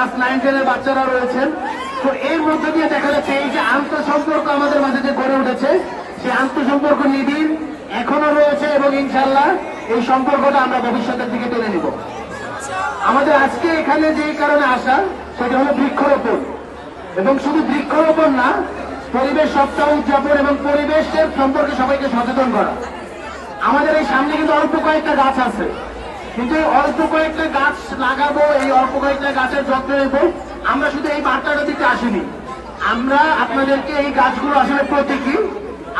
Class 9-10 বাচ্চারা রয়েছেন। তো এর মধ্যে দিয়ে দেখা যাচ্ছে এই যে আন্তঃসম্পর্ক আমাদের মাঝে যে গড়ে উঠেছে, সেই আন্তঃসম্পর্ক নিবিড় এখনো রয়েছে এবং ইনশাআল্লাহ এই সম্পর্কটা আমরা ভবিষ্যতের দিকে টেনে নিব। আমাদের আজকে এখানে যে কারণে আসা সেটা হলো বৃক্ষরোপণ, এবং শুধু বৃক্ষরোপণ না, পরিবেশ সপ্তাহ উদযাপন এবং পরিবেশের সম্পর্কে সবাইকে সচেতন করা। আমাদের এই সামনে কিন্তু অল্প কয়েকটা গাছ আছে, কিন্তু এই অল্প কয়েকটা গাছ লাগাবো, এই অল্প কয়েকটা গাছের যত্ন নেব, আমরা শুধু এই বার্তাটা দিতে আসিনি। আমরা আপনাদেরকে এই গাছগুলো আসলে প্রতীকী।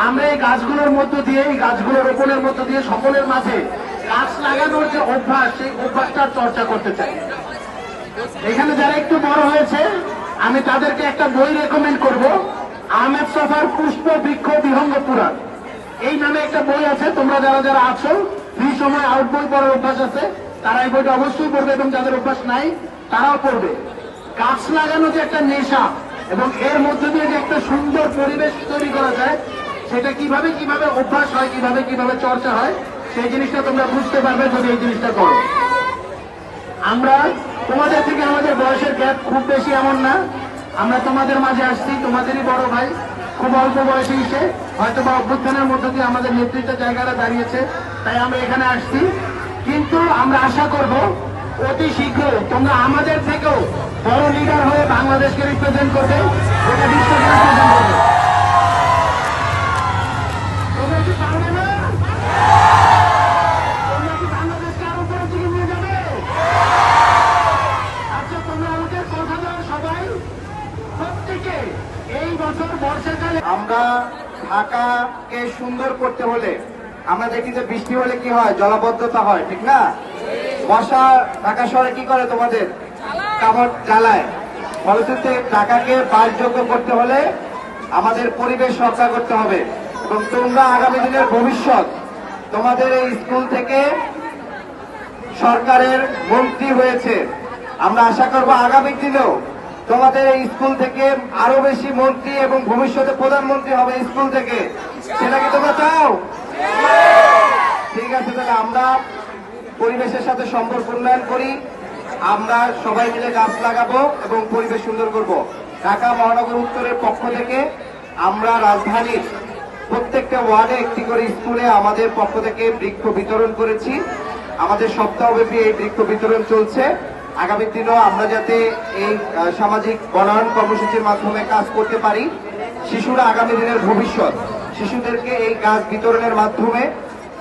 আমরা এই গাছগুলোর মধ্য দিয়ে, এই গাছগুলো রোপণের মধ্য দিয়ে সকলের মাঝে গাছ লাগানোর যে অভ্যাস, সেই অভ্যাসটার চর্চা করতে চাই। এখানে যারা একটু বড় হয়েছে আমি তাদেরকে একটা বই রেকমেন্ড করব, আহমেদ সফার পুষ্প বৃক্ষ বিহঙ্গ পুরাণ, এই নামে একটা বই আছে। তোমরা যারা যারা আছো, ফ্রি সময় আউট বই পড়ার অভ্যাস আছে, তারা এই বইটা অবশ্যই পড়বে, এবং যাদের অভ্যাস নাই তারাও পড়বে। গাছ লাগানো যে একটা নেশা এবং এর মধ্যে দিয়ে যে একটা সুন্দর পরিবেশ তৈরি করা যায়, সেটা কিভাবে কিভাবে অভ্যাস হয়, কিভাবে কিভাবে চর্চা হয়, সেই জিনিসটা তোমরা বুঝতে পারবে যদি এই জিনিসটা করো। আমরা তোমাদের থেকে আমাদের বয়সের গ্যাপ খুব বেশি এমন না। আমরা তোমাদের মাঝে আসছি, তোমাদেরই বড় ভাই, খুব অল্প বয়সে এসে হয়তো বা অভ্যুত্থানের মধ্য দিয়ে আমাদের নেতৃত্বের জায়গাটা দাঁড়িয়েছে, তাই আমরা এখানে আসছি। কিন্তু আমরা আশা করব অতি শীঘ্র তোমরা আমাদের থেকেও বড় লিডার হয়ে বাংলাদেশকে রিপ্রেজেন্ট করবে, গোটা বিশ্বকে রিপ্রেজেন্ট করবে। তোমরা কি পারবে না? তোমরা কি বাংলাদেশকে আরো উপরের দিকে নিয়ে যাবে? আচ্ছা, তোমরা আমাকে কথা দাও সবাই, প্রত্যেকে এই বছর বর্ষাকালে আমরা ঢাকাকে সুন্দর করতে হলে আমরা দেখি যে বৃষ্টি হলে কি হয়, জলাবদ্ধতা হয়, ঠিক না? বর্ষা ঢাকা শহরে কি করে, তোমাদের কাপড় জ্বালায়। ফলশ্রুতিতে ঢাকাকে বাসযোগ্য করতে হলে আমাদের পরিবেশ রক্ষা করতে হবে। এবং তোমরা আগামী দিনের ভবিষ্যৎ, তোমাদের এই স্কুল থেকে সরকারের মন্ত্রী হয়েছে, আমরা আশা করব আগামী দিনেও তোমাদের এই স্কুল থেকে আরো বেশি মন্ত্রী এবং ভবিষ্যতে প্রধানমন্ত্রী হবে স্কুল থেকে। সেটা কি তোমরা চাও? ঠিক আছে, তাহলে আমরা পরিবেশের সাথে সম্পর্ক উন্নয়ন করি, আমরা সবাই মিলে গাছ লাগাবো এবং পরিবেশ সুন্দর করব। ঢাকা মহানগর উত্তরের পক্ষ থেকে আমরা রাজধানীর প্রত্যেকটা ওয়ার্ডে একটি করে স্কুলে আমাদের পক্ষ থেকে বৃক্ষ বিতরণ করেছি। আমাদের সপ্তাহব্যাপী এই বৃক্ষ বিতরণ চলছে। আগামী দিনেও আমরা যাতে এই সামাজিক বনায়ন কর্মসূচির মাধ্যমে কাজ করতে পারি। শিশুরা আগামী দিনের ভবিষ্যৎ, শিশুদেরকে এই গাছ বিতরণের মাধ্যমে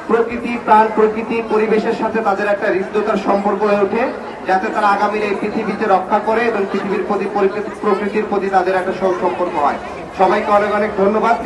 প্রকৃতি, প্রাণ প্রকৃতি, পরিবেশের সাথে তাদের একটা হৃদ্যতার সম্পর্ক হয়ে ওঠে, যাতে তারা আগামীর এই পৃথিবীতে রক্ষা করে এবং পৃথিবীর প্রতি, প্রকৃতির প্রতি তাদের একটা সম্পর্ক হয়। সবাইকে অনেক অনেক ধন্যবাদ।